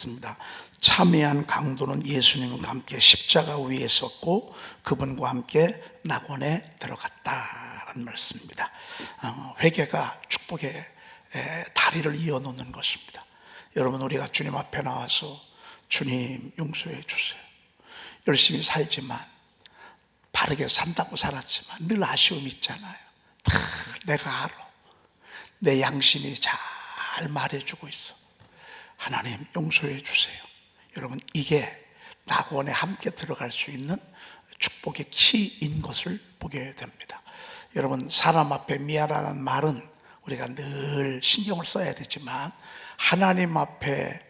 습니다. 참회한 강도는 예수님과 함께 십자가 위에 섰고 그분과 함께 낙원에 들어갔다라는 말씀입니다. 회개가 축복의 다리를 이어놓는 것입니다. 여러분, 우리가 주님 앞에 나와서 주님 용서해 주세요. 열심히 살지만, 바르게 산다고 살았지만 늘 아쉬움이 있잖아요. 다 내가 알아. 내 양심이 잘 말해주고 있어. 하나님 용서해 주세요. 여러분, 이게 낙원에 함께 들어갈 수 있는 축복의 키인 것을 보게 됩니다. 여러분, 사람 앞에 미안하다는 말은 우리가 늘 신경을 써야 되지만, 하나님 앞에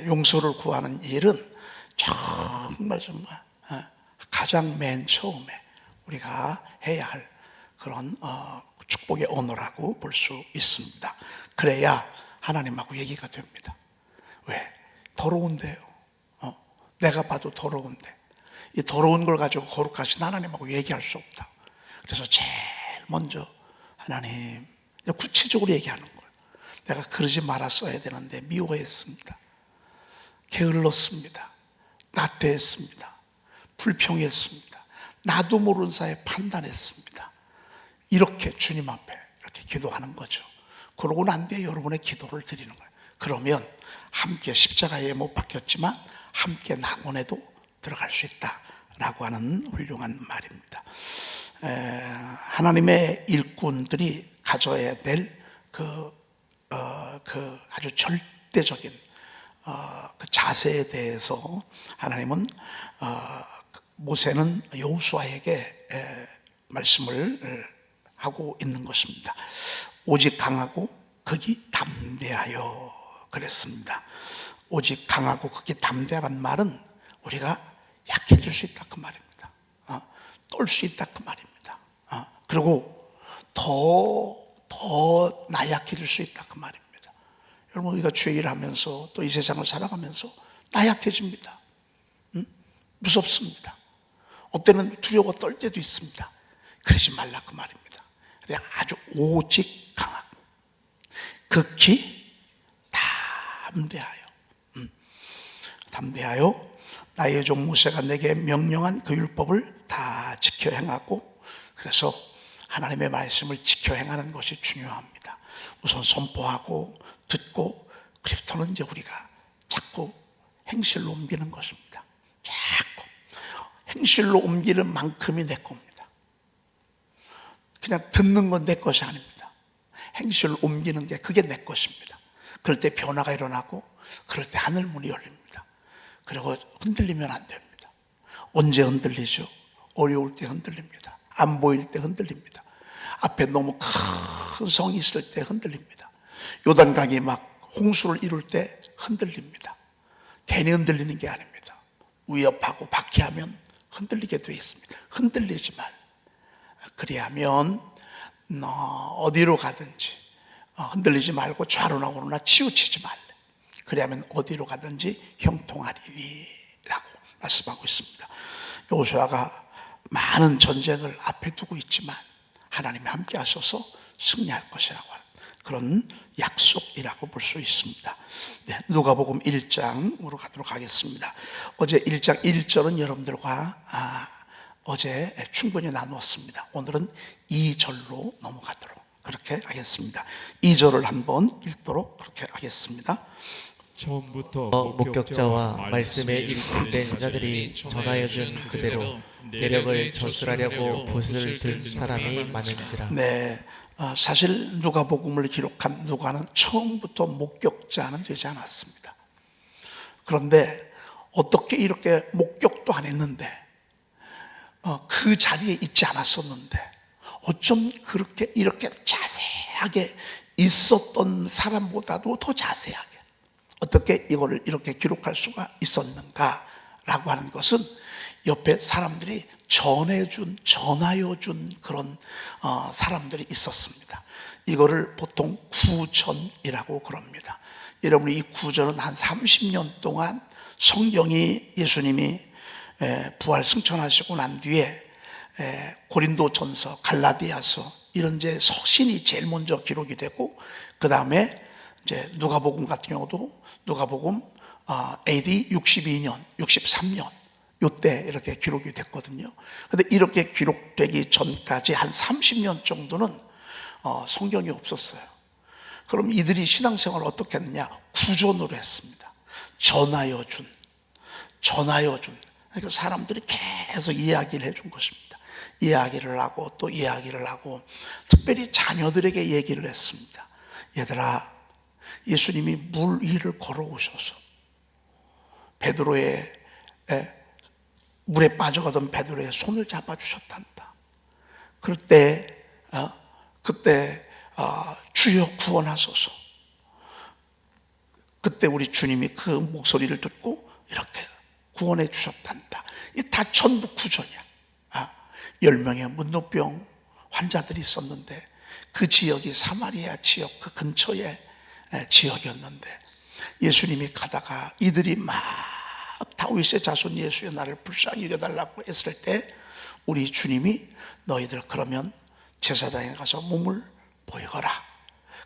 용서를 구하는 일은 정말 가장 맨 처음에 우리가 해야 할 그런 축복의 언어라고 볼 수 있습니다. 그래야 하나님하고 얘기가 됩니다. 왜? 더러운데요. 내가 봐도 더러운데 이 더러운 걸 가지고 거룩하신 하나님하고 얘기할 수 없다. 그래서 제일 먼저 하나님, 구체적으로 얘기하는 거예요. 내가 그러지 말았어야 되는데 미워했습니다. 게을렀습니다. 나태했습니다. 불평했습니다. 나도 모르는 사이에 판단했습니다. 이렇게 주님 앞에 이렇게 기도하는 거죠. 그러고 난 뒤에 여러분의 기도를 드리는 거예요. 그러면 함께 십자가에 못 박혔지만 함께 낙원에도 들어갈 수 있다라고 하는 훌륭한 말입니다. 하나님의 일꾼들이 가져야 될 그 아주 절대적인 그 자세에 대해서 하나님은 모세는 여호수아에게 말씀을 하고 있는 것입니다. 오직 강하고 극이 담대하여 그랬습니다. 오직 강하고 극이 담대하란 말은 우리가 약해질 수 있다 그 말입니다. 떨 수 있다 그 말입니다. 그리고 더 나약해질 수 있다 그 말입니다. 여러분, 우리가 주의 일을 하면서 또 이 세상을 살아가면서 나약해집니다. 무섭습니다. 어때는 두려워 떨 때도 있습니다. 그러지 말라 그 말입니다. 아주 오직 강하고 극히 담대하여 나의 종 모세가 내게 명령한 그 율법을 다 지켜 행하고, 그래서 하나님의 말씀을 지켜 행하는 것이 중요합니다. 우선 선포하고 듣고, 그리고는 이제 우리가 자꾸 행실로 옮기는 것입니다. 자꾸 행실로 옮기는 만큼이 내 겁니다. 그냥 듣는 건 내 것이 아닙니다. 행실로 옮기는 게 그게 내 것입니다. 그럴 때 변화가 일어나고, 그럴 때 하늘문이 열립니다. 그리고 흔들리면 안 됩니다. 언제 흔들리죠? 어려울 때 흔들립니다. 안 보일 때 흔들립니다. 앞에 너무 큰 성이 있을 때 흔들립니다. 요단강이 막 홍수를 이룰 때 흔들립니다. 괜히 흔들리는 게 아닙니다. 위협하고 박해하면 흔들리게 되어 있습니다. 흔들리지 말. 그리하면 어디로 가든지 흔들리지 말고 좌로나 우로나 치우치지 말래. 그리하면 어디로 가든지 형통하리니 라고 말씀하고 있습니다. 여호수아가 많은 전쟁을 앞에 두고 있지만 하나님이 함께 하셔서 승리할 것이라고 하는 그런 약속이라고 볼 수 있습니다. 네, 누가복음 1장으로 가도록 하겠습니다. 어제 1장 1절은 여러분들과 어제 충분히 나누었습니다. 오늘은 2절로 넘어가도록 그렇게 하겠습니다. 2절을 한번 읽도록 그렇게 하겠습니다. 처음부터 목격자와 말씀에 일꾼된 자들이 전하여준 그대로 내력을 저술하려고 붓을 든 사람이 많은지라. 네, 사실 누가복음을 기록한 누가는 처음부터 목격자는 되지 않았습니다. 그런데 어떻게 이렇게 목격도 안 했는데 그 자리에 있지 않았었는데 어쩜 그렇게 이렇게 자세하게 있었던 사람보다도 더 자세하게 어떻게 이거를 이렇게 기록할 수가 있었는가라고 하는 것은 옆에 사람들이 전하여준 그런 사람들이 있었습니다. 이거를 보통 구전이라고 그럽니다. 여러분이 이 구전은 한 30년 동안 성경이 예수님이 부활 승천하시고 난 뒤에 고린도전서, 갈라디아서 이런 이제 서신이 제일 먼저 기록이 되고, 그 다음에 이제 누가복음 같은 경우도 누가복음 AD 62년, 63년 요때 이렇게 기록이 됐거든요. 근데 이렇게 기록되기 전까지 한 30년 정도는 성경이 없었어요. 그럼 이들이 신앙생활을 어떻게 했느냐? 구전으로 했습니다. 전하여 준. 그러니까 사람들이 계속 이야기를 해준 것입니다. 이야기를 하고 또 이야기를 하고, 특별히 자녀들에게 얘기를 했습니다. 얘들아, 예수님이 물 위를 걸어오셔서 베드로의 물에 빠져가던 베드로의 손을 잡아주셨단다. 그때 주여 구원하소서. 그때 우리 주님이 그 목소리를 듣고 이렇게 구원해 주셨단다. 이 다 전부 구전이야. 10명의 문노병 환자들이 있었는데 그 지역이 사마리아 지역 그 근처의 지역이었는데, 예수님이 가다가 이들이 막 다윗의 자손 예수의 나를 불쌍히 여겨달라고 했을 때 우리 주님이 너희들 그러면 제사장에 가서 몸을 보이거라.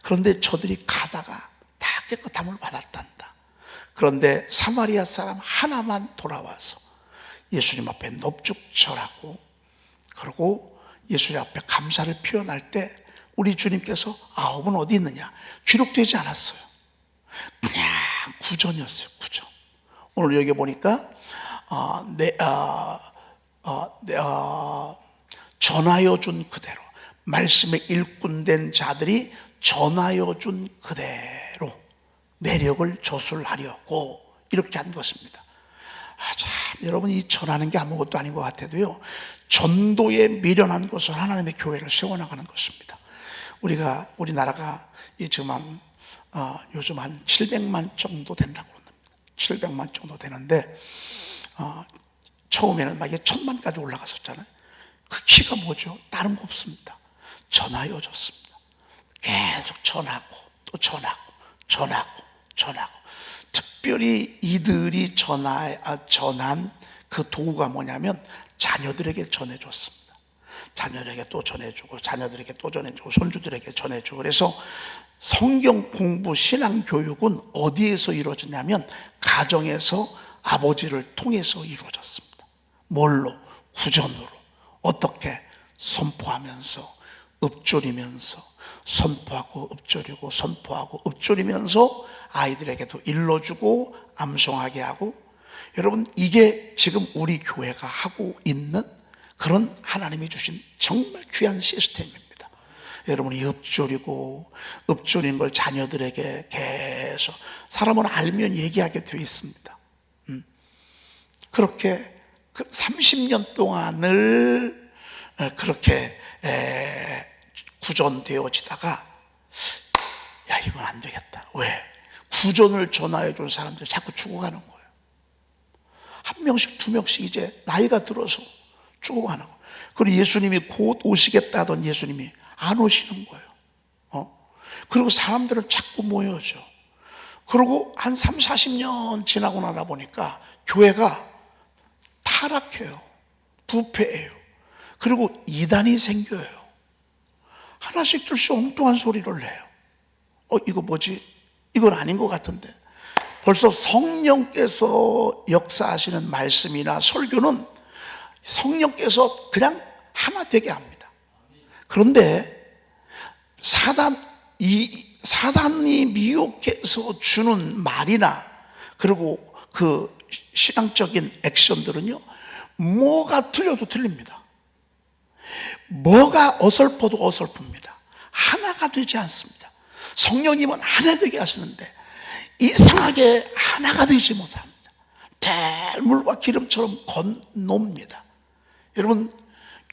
그런데 저들이 가다가 다 깨끗함을 받았단다. 그런데 사마리아 사람 하나만 돌아와서 예수님 앞에 넙죽절하고, 그리고 예수님 앞에 감사를 표현할 때 우리 주님께서 9은 어디 있느냐? 기록되지 않았어요. 그냥 구전이었어요. 구전. 오늘 여기 보니까 전하여 준 그대로, 말씀의 일꾼된 자들이 전하여 준 그대로 내력을 조술하려고 이렇게 한 것입니다. 참, 여러분, 이 전하는 게 아무것도 아닌 것 같아도요, 전도에 미련한 것을 하나님의 교회를 세워나가는 것입니다. 우리나라가 요즘 한 700만 정도 된다고 그럽니다. 700만 정도 되는데, 처음에는 막 1000만까지 올라갔었잖아요. 그 키가 뭐죠? 다른 거 없습니다. 전하여 줬습니다. 계속 전하고 또 전하고. 특별히 이들이 전한 그 도구가 뭐냐면 자녀들에게 전해줬습니다. 자녀들에게 또 전해주고, 자녀들에게 또 전해주고, 손주들에게 전해주고. 그래서 성경 공부, 신앙 교육은 어디에서 이루어졌냐면 가정에서 아버지를 통해서 이루어졌습니다. 뭘로? 구전으로. 어떻게? 선포하면서, 읊조리면서, 선포하고 읊조리고 선포하고 읊조리면서 아이들에게도 일러주고 암송하게 하고. 여러분, 이게 지금 우리 교회가 하고 있는 그런 하나님이 주신 정말 귀한 시스템입니다. 여러분이 읊조린 걸 자녀들에게 계속, 사람은 알면 얘기하게 되어 있습니다. 그렇게 30년 동안을 그렇게 구전되어지다가, 야, 이건 안 되겠다. 왜? 구전을 전하여 준 사람들이 자꾸 죽어가는 거예요. 한 명씩 두 명씩 이제 나이가 들어서 죽어가는 거예요. 그리고 예수님이 곧 오시겠다던 예수님이 안 오시는 거예요. 그리고 사람들은 자꾸 모여져. 그리고 한 3, 40년 지나고 나다 보니까 교회가 타락해요. 부패해요. 그리고 이단이 생겨요. 하나씩 둘씩 엉뚱한 소리를 내요. 이거 뭐지? 이건 아닌 것 같은데. 벌써 성령께서 역사하시는 말씀이나 설교는 성령께서 그냥 하나 되게 합니다. 그런데 사단이 미혹해서 주는 말이나 그리고 그 신앙적인 액션들은요, 뭐가 틀려도 틀립니다. 뭐가 어설퍼도 어설픕니다. 하나가 되지 않습니다. 성령님은 하나 되게 하시는데 이상하게 하나가 되지 못합니다. 대물과 기름처럼 건놉니다. 여러분,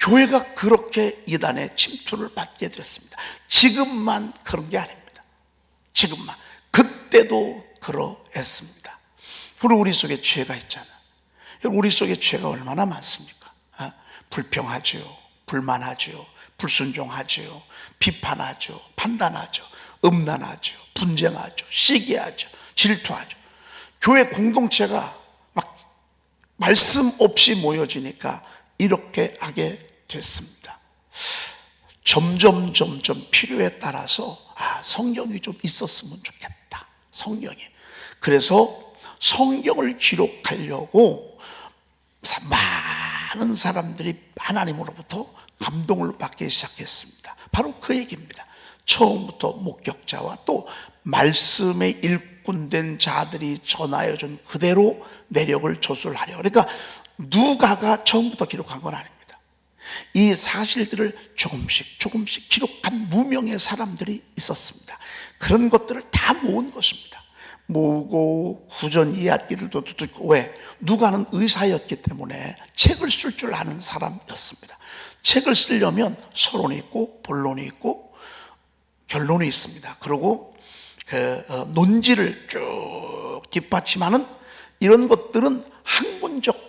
교회가 그렇게 이단의 침투를 받게 됐습니다. 지금만 그런 게 아닙니다. 지금만. 그때도 그러했습니다. 그리고 우리 속에 죄가 있잖아요. 우리 속에 죄가 얼마나 많습니까? 불평하죠, 불만하죠, 불순종하죠, 비판하죠, 판단하죠, 음란하죠, 분쟁하죠, 시기하죠, 질투하죠. 교회 공동체가 막 말씀 없이 모여지니까 이렇게 하게 됐습니다. 점점 필요에 따라서 성령이 좀 있었으면 좋겠다. 성령이. 그래서 성경을 기록하려고 많은 사람들이 하나님으로부터 감동을 받기 시작했습니다. 바로 그 얘기입니다. 처음부터 목격자와 또 말씀에 일꾼된 자들이 전하여준 그대로 내력을 조술하려. 그러니까 누가가 처음부터 기록한 건 아닙니다. 이 사실들을 조금씩 기록한 무명의 사람들이 있었습니다. 그런 것들을 다 모은 것입니다. 모으고 후전 이야기들도 듣고, 왜? 누가는 의사였기 때문에 책을 쓸 줄 아는 사람이었습니다. 책을 쓰려면 서론이 있고 본론이 있고 결론이 있습니다. 그리고 논지를 쭉 뒷받침하는 이런 것들은 학문적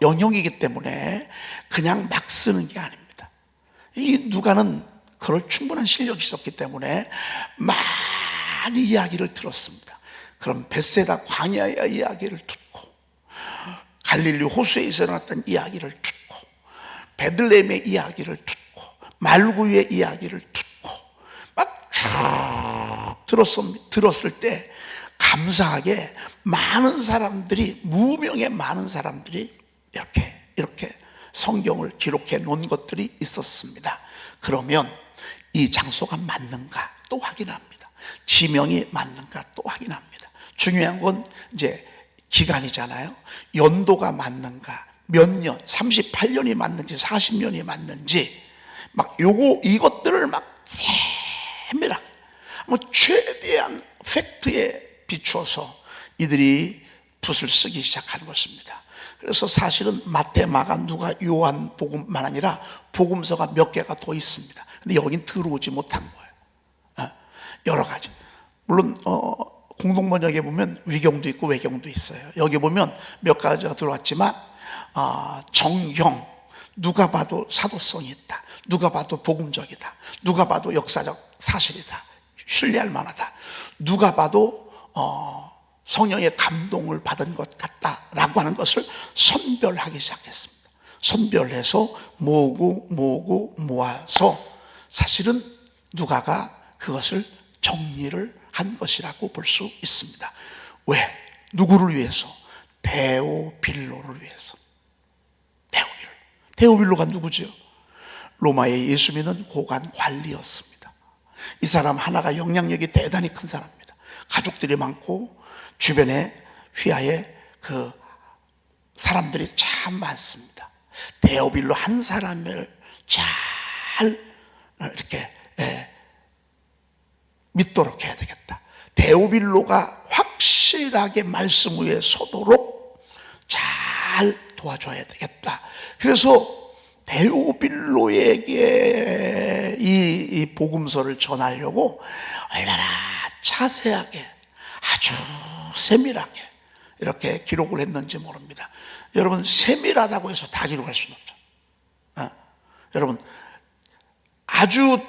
영역이기 때문에 그냥 막 쓰는 게 아닙니다. 이 누가는 그럴 충분한 실력이 있었기 때문에 많이 이야기를 들었습니다. 그럼 벳세다 광야의 이야기를 듣고, 갈릴리 호수에서 일어났던 이야기를 듣고, 베들레헴의 이야기를 듣고, 말구유의 이야기를 듣고 막 쭉 들었을 때 감사하게 많은 사람들이, 무명의 많은 사람들이 이렇게 성경을 기록해 놓은 것들이 있었습니다. 그러면 이 장소가 맞는가 또 확인합니다. 지명이 맞는가 또 확인합니다. 중요한 건 이제 기간이잖아요. 연도가 맞는가, 몇 년, 38년이 맞는지 40년이 맞는지 막 이것들을 막 세밀하게 최대한 팩트에 비추어서 이들이 붓을 쓰기 시작한 것입니다. 그래서 사실은 마태, 마가, 누가, 요한 복음만 아니라 복음서가 몇 개가 더 있습니다. 근데 여긴 들어오지 못한 거예요. 여러 가지. 물론 공동번역에 보면 위경도 있고 외경도 있어요. 여기 보면 몇 가지가 들어왔지만 정형, 누가 봐도 사도성이 있다, 누가 봐도 복음적이다, 누가 봐도 역사적 사실이다, 신뢰할 만하다, 누가 봐도 성령의 감동을 받은 것 같다라고 하는 것을 선별하기 시작했습니다. 선별해서 모아서 사실은 누가가 그것을 정리를 한 것이라고 볼 수 있습니다. 왜? 누구를 위해서? 데오빌로를 위해서. 데오빌로가 누구죠? 로마의 예수 믿는 고관 관리였습니다. 이 사람 하나가 영향력이 대단히 큰 사람입니다. 가족들이 많고 주변에 휘하에 그 사람들이 참 많습니다. 데오빌로 한 사람을 잘 이렇게 믿도록 해야 되겠다. 데오빌로가 확실하게 말씀 위에 서도록 잘 도와줘야 되겠다. 그래서 데오빌로에게 이 복음서를 전하려고 얼마나 자세하게, 아주 세밀하게 이렇게 기록을 했는지 모릅니다. 여러분, 세밀하다고 해서 다 기록할 수는 없죠. 여러분, 아주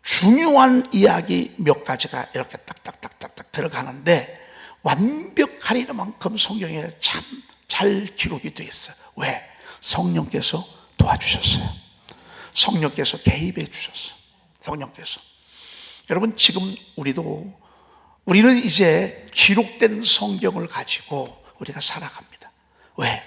중요한 이야기 몇 가지가 이렇게 딱딱딱딱딱 들어가는데 완벽하리는 만큼 성경에 참 잘 기록이 되어 있어요. 왜? 성령께서 도와주셨어요. 성령께서 개입해 주셨어요. 성령께서. 여러분, 지금 우리는 이제 기록된 성경을 가지고 우리가 살아갑니다. 왜?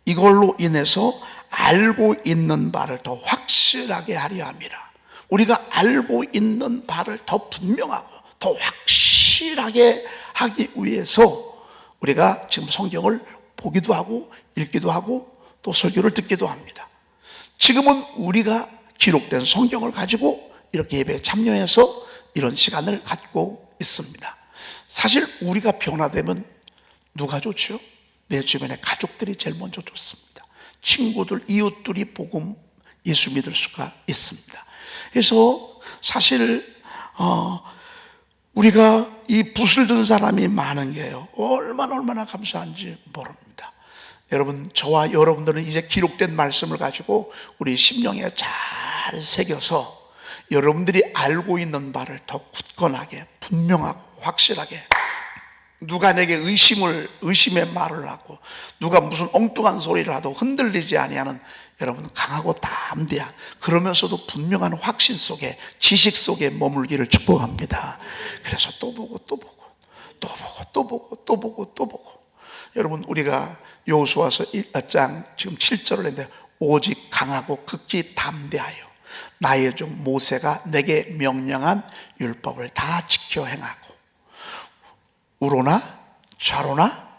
이걸로 인해서 알고 있는 바를 더 확실하게 하려 함이라. 우리가 알고 있는 바를 더 분명하고 더 확실하게 하기 위해서 우리가 지금 성경을 보기도 하고 읽기도 하고 또 설교를 듣기도 합니다. 지금은 우리가 기록된 성경을 가지고 이렇게 예배에 참여해서 이런 시간을 갖고 있습니다. 사실 우리가 변화되면 누가 좋죠? 내 주변의 가족들이 제일 먼저 좋습니다. 친구들, 이웃들이 복음, 예수 믿을 수가 있습니다. 그래서 사실 우리가 이 붓을 든 사람이 많은 게요, 얼마나 감사한지 모릅니다. 여러분, 저와 여러분들은 이제 기록된 말씀을 가지고 우리 심령에 잘 새겨서 여러분들이 알고 있는 바를 더 굳건하게, 분명하고 확실하게, 누가 내게 의심의 말을 하고 누가 무슨 엉뚱한 소리를 하도 흔들리지 아니하는 여러분, 강하고 담대한, 그러면서도 분명한 확신 속에, 지식 속에 머물기를 축복합니다. 그래서 또 보고 또 보고 또 보고 또 보고 또 보고. 여러분, 우리가 여호수아서 1장 지금 7절을 했는데, 오직 강하고 극히 담대하여 나의 종 모세가 내게 명령한 율법을 다 지켜 행하고 우로나 좌로나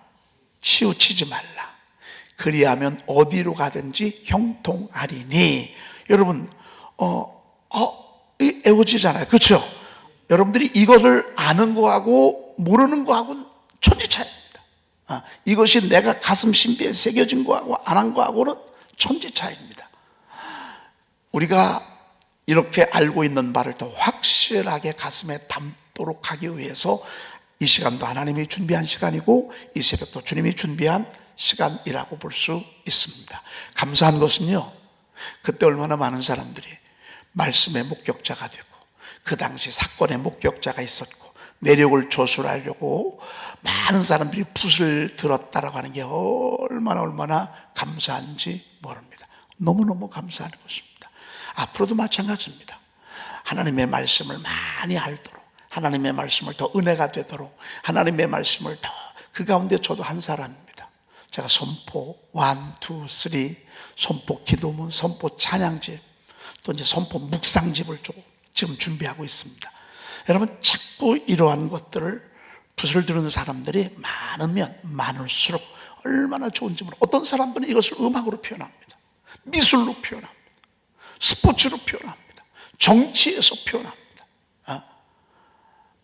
치우치지 말라. 그리하면 어디로 가든지 형통하리니. 여러분, 애워지잖아요. 그렇죠? 여러분들이 이것을 아는 거하고 모르는 거하고는 천지 차이입니다. 이것이 내가 가슴 신비에 새겨진 거하고 안 한 거하고는 천지 차이입니다. 우리가 이렇게 알고 있는 바를 더 확실하게 가슴에 담도록 하기 위해서 이 시간도 하나님이 준비한 시간이고, 이 새벽도 주님이 준비한 시간이라고 볼 수 있습니다. 감사한 것은요, 그때 얼마나 많은 사람들이 말씀의 목격자가 되고, 그 당시 사건의 목격자가 있었고, 내력을 조술하려고 많은 사람들이 붓을 들었다라고 하는 게 얼마나 감사한지 모릅니다. 너무너무 감사한 것입니다. 앞으로도 마찬가지입니다. 하나님의 말씀을 많이 알도록, 하나님의 말씀을 더 은혜가 되도록, 하나님의 말씀을 더, 그 가운데 저도 한 사람입니다. 제가 선포 1, 2, 3, 선포 기도문, 선포 찬양집, 또 이제 선포 묵상집을 지금 준비하고 있습니다. 여러분, 자꾸 이러한 것들을 붓을 들은 사람들이 많으면 많을수록 얼마나 좋은지 모르고, 어떤 사람들은 이것을 음악으로 표현합니다. 미술로 표현합니다. 스포츠로 표현합니다. 정치에서 표현합니다.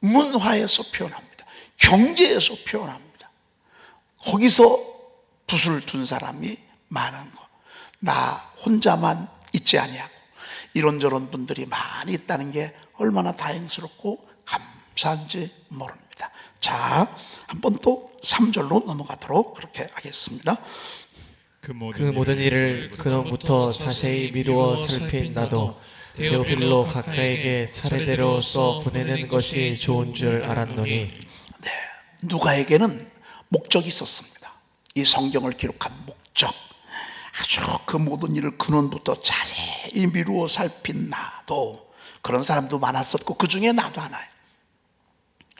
문화에서 표현합니다. 경제에서 표현합니다. 거기서 붓을 둔 사람이 많은 것. 나 혼자만 있지 아니하고 이런저런 분들이 많이 있다는 게 얼마나 다행스럽고 감사한지 모릅니다. 자, 한번 또 3절로 넘어가도록 그렇게 하겠습니다. 그 모든 일을 근원부터 자세히 미루어 살핀 나도 데오빌로 각하에게 차례대로 써 보내는 것이 좋은 줄 알았노니. 네, 누가에게는 목적이 있었습니다. 이 성경을 기록한 목적. 아주 그 모든 일을 근원부터 자세히 미루어 살핀 나도. 그런 사람도 많았었고 그 중에 나도 하나예요.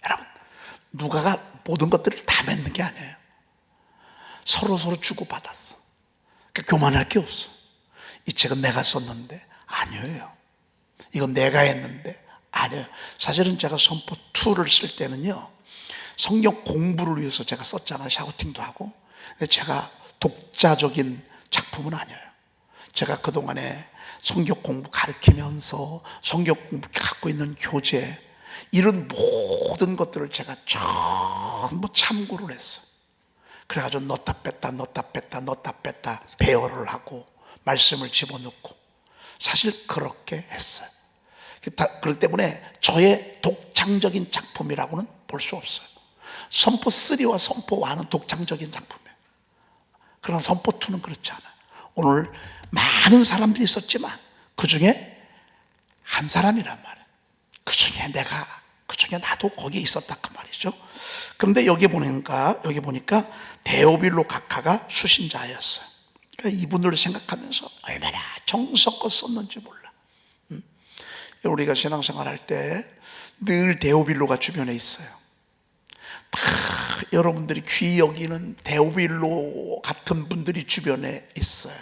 여러분, 누가가 모든 것들을 다 맺는 게 아니에요. 서로 주고받았어. 그러니까 교만할 게 없어. 이 책은 내가 썼는데 아니에요. 이건 내가 했는데 아니에요. 사실은 제가 선포 2를 쓸 때는요, 성경 공부를 위해서 제가 썼잖아요. 샤우팅도 하고. 근데 제가 독자적인 작품은 아니에요. 제가 그동안에 성경 공부 가르치면서 성경 공부 갖고 있는 교재, 이런 모든 것들을 제가 전부 참고를 했어요. 그래가지고 넣었다 뺐다 배열을 하고 말씀을 집어넣고, 사실 그렇게 했어요. 그렇기 때문에 저의 독창적인 작품이라고는 볼 수 없어요. 선포 3와 선포 1은 독창적인 작품이에요. 그러나 선포 2는 그렇지 않아요. 오늘 많은 사람들이 있었지만 그 중에 한 사람이란 말이에요. 그 중에 나도 거기에 있었다 그 말이죠. 그런데 여기 보니까 데오빌로 각하가 수신자였어요. 그러니까 이분들을 생각하면서 얼마나 정성껏 썼는지 몰라. 우리가 신앙생활 할 때 늘 데오빌로가 주변에 있어요. 다 여러분들이 귀히 여기는 데오빌로 같은 분들이 주변에 있어요.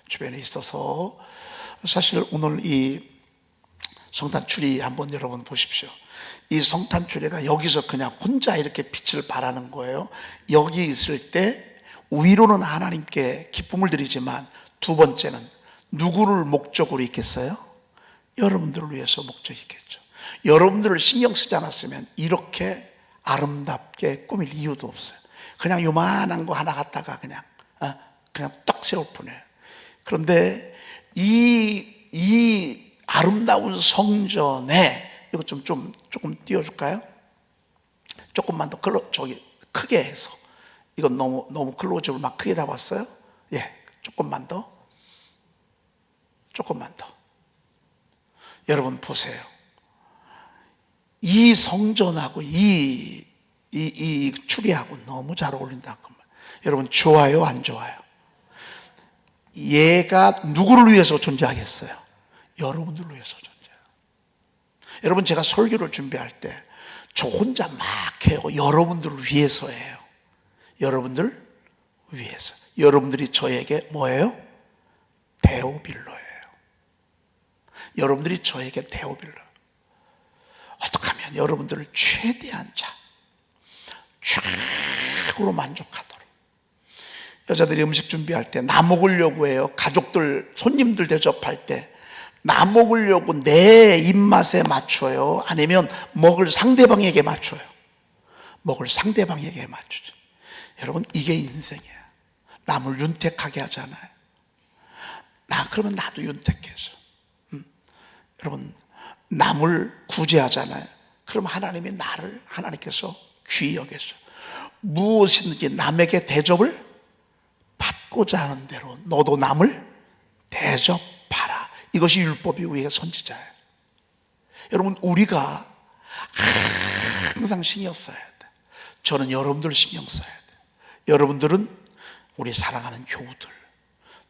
주변에 있어서, 사실 오늘 이 성탄주리 한번 여러분 보십시오. 이 성탄주리가 여기서 그냥 혼자 이렇게 빛을 발하는 거예요. 여기 있을 때 위로는 하나님께 기쁨을 드리지만, 두 번째는 누구를 목적으로 있겠어요? 여러분들을 위해서 목적이 있겠죠. 여러분들을 신경 쓰지 않았으면 이렇게 아름답게 꾸밀 이유도 없어요. 그냥 요만한 거 하나 갖다가 그냥 떡 세울 뿐이에요. 그런데 이 아름다운 성전에, 이거 조금 띄워줄까요? 조금만 더 크게 해서. 이건 너무 클로즈업을 막 크게 잡았어요. 예, 조금만 더. 여러분 보세요. 이 성전하고 이 추리하고 너무 잘 어울린다. 여러분, 좋아요, 안 좋아요? 얘가 누구를 위해서 존재하겠어요? 여러분들을 위해서 존재해요. 여러분, 제가 설교를 준비할 때 저 혼자 막 해요. 여러분들을 위해서 해요. 여러분들 위해서. 여러분들이 저에게 뭐예요? 데오빌로예요. 여러분들이 저에게 데오빌로. 어떻게 하면 여러분들을 최대한 최고로 만족하도록. 여자들이 음식 준비할 때 나 먹으려고 해요. 가족들, 손님들 대접할 때 나 먹으려고 내 입맛에 맞춰요? 아니면 먹을 상대방에게 맞춰요? 먹을 상대방에게 맞추죠. 여러분, 이게 인생이에요. 남을 윤택하게 하잖아요. 그러면 나도 윤택해서. 여러분, 남을 구제하잖아요. 그럼 하나님께서 귀히 여겨서 무엇이든지 남에게 대접을 받고자 하는 대로 너도 남을 대접하라. 이것이 율법이 우리의 선지자예요. 여러분, 우리가 항상 신경 써야 돼. 저는 여러분들 신경 써야 돼. 여러분들은 우리 사랑하는 교우들,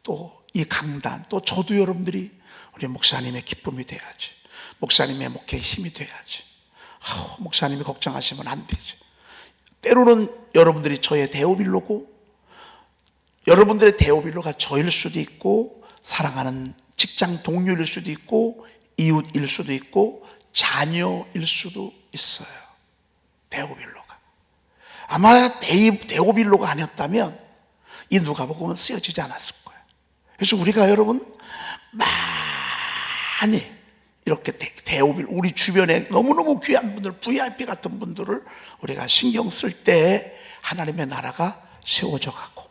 또 이 강단, 또 저도 여러분들이 우리 목사님의 기쁨이 돼야지. 목사님의 목회에 힘이 돼야지. 목사님이 걱정하시면 안 되지. 때로는 여러분들이 저의 데오빌로고, 여러분들의 데오빌로가 저일 수도 있고, 사랑하는 직장 동료일 수도 있고, 이웃일 수도 있고, 자녀일 수도 있어요. 데오빌로가. 아마 데오빌로가 아니었다면 이 누가복음은 쓰여지지 않았을 거예요. 그래서 우리가 여러분 많이 이렇게 데오빌, 우리 주변에 너무너무 귀한 분들, VIP 같은 분들을 우리가 신경 쓸 때 하나님의 나라가 세워져 가고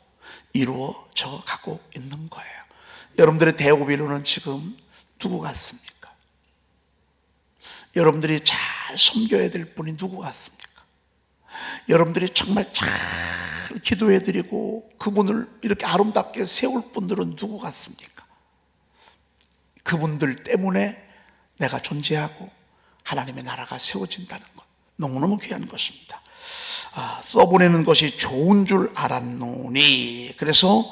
이루어져 가고 있는 거예요. 여러분들의 데오빌로는 지금 누구 같습니까? 여러분들이 잘 섬겨야 될 분이 누구 같습니까? 여러분들이 정말 잘 기도해드리고 그분을 이렇게 아름답게 세울 분들은 누구 같습니까? 그분들 때문에 내가 존재하고 하나님의 나라가 세워진다는 것, 너무너무 귀한 것입니다. 써보내는 것이 좋은 줄 알았노니, 그래서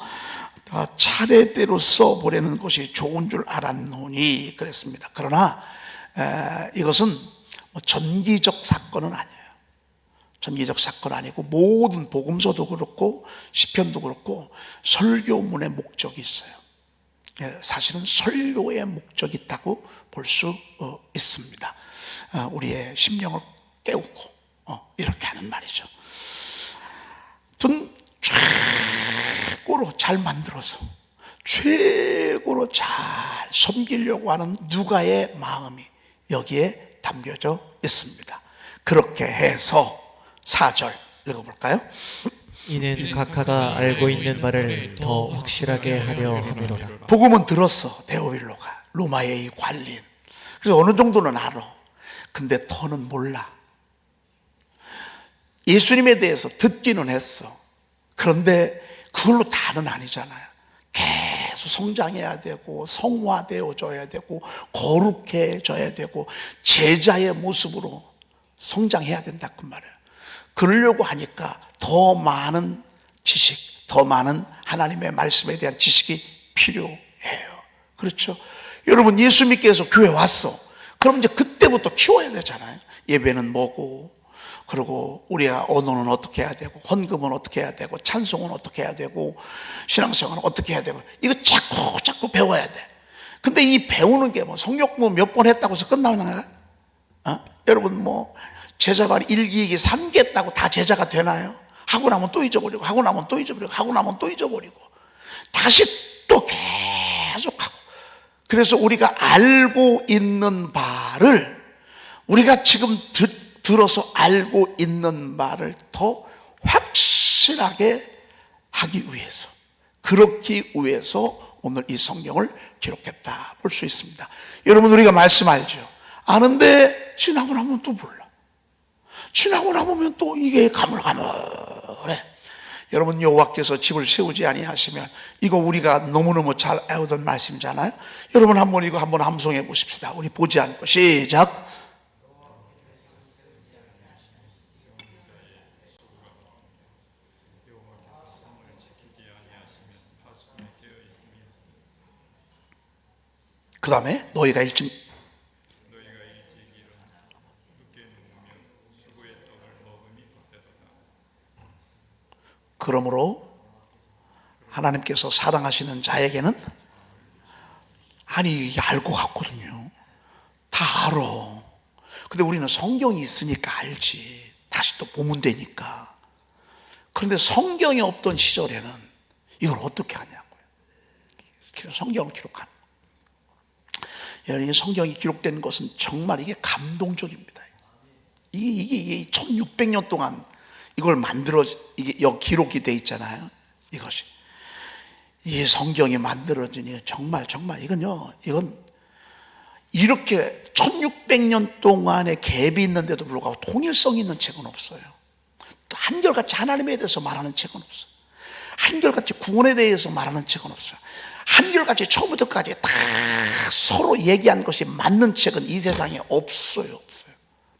차례대로 써보내는 것이 좋은 줄 알았노니 그랬습니다. 그러나 이것은 전기적 사건은 아니에요. 전기적 사건 아니고 모든 복음서도 그렇고 시편도 그렇고 설교문의 목적이 있어요. 사실은 설교의 목적이 있다고 볼 수 있습니다. 우리의 심령을 깨우고 이렇게 하는 말이죠. 최고로 잘 만들어서 최고로 잘 섬기려고 하는 누가의 마음이 여기에 담겨져 있습니다. 그렇게 해서 4절 읽어볼까요? 이는 각하가 알고 있는 바를 더 확실하게 하려 함이로라. 복음은 들었어, 데오빌로가, 로마의 이 관리인. 그래서 어느 정도는 알아. 근데 더는 몰라. 예수님에 대해서 듣기는 했어. 그런데 그걸로 다는 아니잖아요. 계속 성장해야 되고 성화되어져야 되고 거룩해져야 되고 제자의 모습으로 성장해야 된다 그 말이에요. 그러려고 하니까 더 많은 지식, 더 많은 하나님의 말씀에 대한 지식이 필요해요. 그렇죠? 여러분, 예수 믿기 위해서 교회 왔어. 그럼 이제 그때부터 키워야 되잖아요. 예배는 뭐고, 그리고 우리가 언어는 어떻게 해야 되고, 헌금은 어떻게 해야 되고, 찬송은 어떻게 해야 되고, 신앙생활은 어떻게 해야 되고, 이거 자꾸 배워야 돼. 근데 이 배우는 게 뭐 성경공부 몇 번 했다고 해서 끝나나요? 여러분 제자가 1기, 2기, 3기 했다고 다 제자가 되나요? 하고 나면 또 잊어버리고, 하고 나면 또 잊어버리고, 하고 나면 또 잊어버리고, 다시 또 계속하고. 그래서 우리가 알고 있는 바를, 우리가 지금 들어서 알고 있는 말을 더 확실하게 하기 위해서, 그렇기 위해서 오늘 이 성경을 기록했다 볼 수 있습니다. 여러분, 우리가 말씀 알죠? 아는데 지나고 나면 또 몰라. 지나고 나면 또 이게 가물가물해. 여러분, 여호와께서 집을 세우지 아니하시면, 이거 우리가 너무너무 잘 외우던 말씀이잖아요. 여러분, 이거 한번 함송해 보십시다. 우리 보지 않고 시작. 그 다음에 너희가 일찍 그러므로 하나님께서 사랑하시는 자에게는, 아니 이게 알 것 같거든요. 다 알아. 근데 우리는 성경이 있으니까 알지. 다시 또 보면 되니까. 그런데 성경이 없던 시절에는 이걸 어떻게 하냐고요. 성경을 기록하는. 여러분, 성경이 기록된 것은 정말 이게 감동적입니다. 이게 1600년 동안 이걸 만들어, 이게 여기 기록이 돼 있잖아요. 이것이. 이 성경이 만들어지니 정말 이건 이렇게 1600년 동안의 갭이 있는데도 불구하고 통일성 있는 책은 없어요. 또 한결같이 하나님에 대해서 말하는 책은 없어요. 한결같이 구원에 대해서 말하는 책은 없어요. 한결같이 처음부터 끝까지 다 서로 얘기한 것이 맞는 책은 이 세상에 없어요.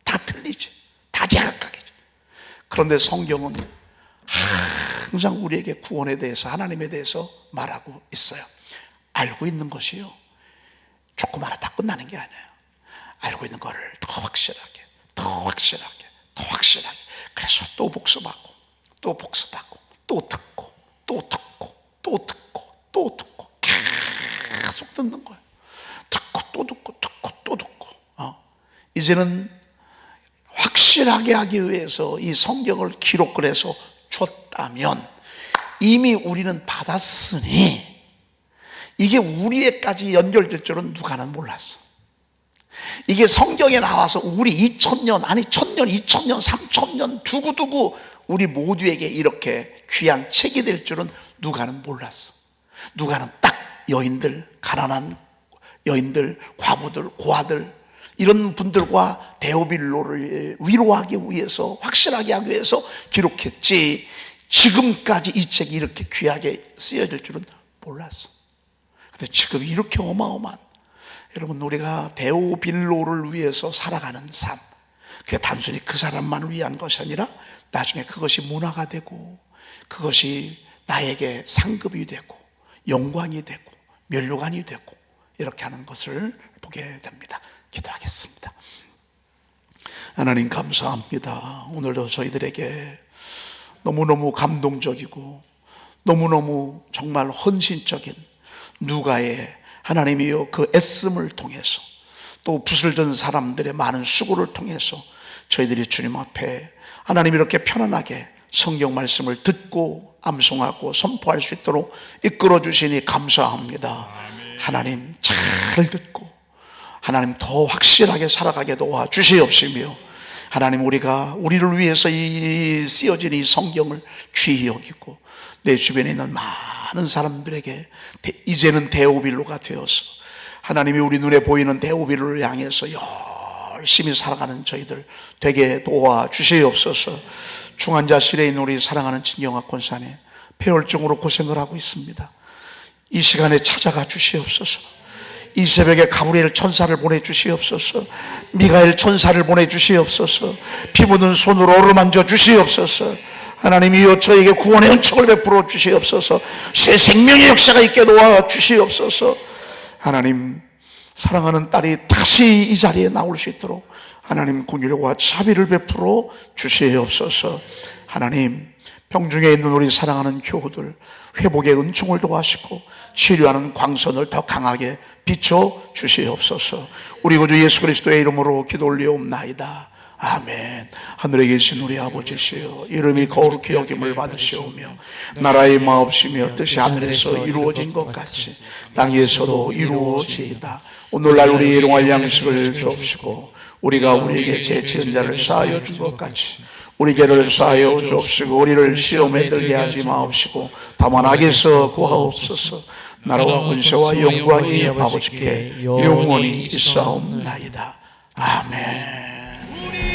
다 틀리지. 다 제각각이지. 그런데 성경은 항상 우리에게 구원에 대해서, 하나님에 대해서 말하고 있어요. 알고 있는 것이요, 조금 알아 다 끝나는 게 아니에요. 알고 있는 거를 더 확실하게, 더 확실하게, 더 확실하게. 그래서 또 복습하고, 또 복습하고, 또 듣고, 또 듣고, 또 듣고, 또 듣고, 계속 듣는 거예요. 듣고 또 듣고, 듣고 또 듣고. 이제는 확실하게 하기 위해서 이 성경을 기록을 해서 줬다면 이미 우리는 받았으니 이게 우리에까지 연결될 줄은 누가는 몰랐어. 이게 성경에 나와서 우리 2000년, 아니 1000년, 2000년, 3000년 두고두고 우리 모두에게 이렇게 귀한 책이 될 줄은 누가는 몰랐어. 누가는 딱 여인들, 가난한 여인들, 과부들, 고아들, 이런 분들과 데오빌로를 위로하기 위해서, 확실하게 하기 위해서 기록했지, 지금까지 이 책이 이렇게 귀하게 쓰여질 줄은 몰랐어. 근데 지금 이렇게 어마어마한, 여러분, 우리가 데오빌로를 위해서 살아가는 삶, 그게 단순히 그 사람만을 위한 것이 아니라 나중에 그것이 문화가 되고, 그것이 나에게 상급이 되고 영광이 되고 면류관이 되고 이렇게 하는 것을 보게 됩니다. 기도하겠습니다. 하나님 감사합니다. 오늘도 저희들에게 너무너무 감동적이고 너무너무 정말 헌신적인 누가의, 하나님이여, 그 애씀을 통해서, 또 붓을 든 사람들의 많은 수고를 통해서 저희들이 주님 앞에 하나님 이렇게 편안하게 성경 말씀을 듣고 암송하고 선포할 수 있도록 이끌어 주시니 감사합니다. 하나님 잘 듣고 하나님 더 확실하게 살아가게 도와 주시옵시며, 하나님 우리를 위해서 이 쓰여진 이 성경을 귀히 여기고 내 주변에 있는 많은 사람들에게 이제는 데오빌로가 되어서 하나님이 우리 눈에 보이는 데오빌로를 향해서 열심히 살아가는 저희들 되게 도와 주시옵소서. 중환자실에 있는 우리 사랑하는 진영학 권사님, 폐혈증으로 고생을 하고 있습니다. 이 시간에 찾아가 주시옵소서. 이 새벽에 가브리엘 천사를 보내주시옵소서. 미가엘 천사를 보내주시옵소서. 피 묻은 손으로 어루만져 주시옵소서. 하나님이여, 저에게 구원의 은총을 베풀어 주시옵소서. 새 생명의 역사가 있게 도와 주시옵소서. 하나님, 사랑하는 딸이 다시 이 자리에 나올 수 있도록 하나님 긍휼과 자비를 베풀어 주시옵소서. 하나님, 병중에 있는 우리 사랑하는 교우들 회복의 은총을 도와주시고 치료하는 광선을 더 강하게 비춰 주시옵소서. 우리 구주 예수 그리스도의 이름으로 기도 올리옵나이다. 아멘. 하늘에 계신 우리 아버지시여, 이름이 거룩히 여김을 받으시오며 나라의 마옵시며 뜻이 하늘에서 이루어진 것 같이 땅에서도 이루어지이다. 오늘날 우리의 일용할 양식을 주옵시고 우리가 우리에게 죄 지은 자를 사하여 준 것 같이 우리 죄를 사하여 주옵시고 우리를 시험에 들게 하지 마옵시고 다만 악에서 구하옵소서. 나라와 권세와 영광이 아버지께 영원히 있사옵나이다. 아멘.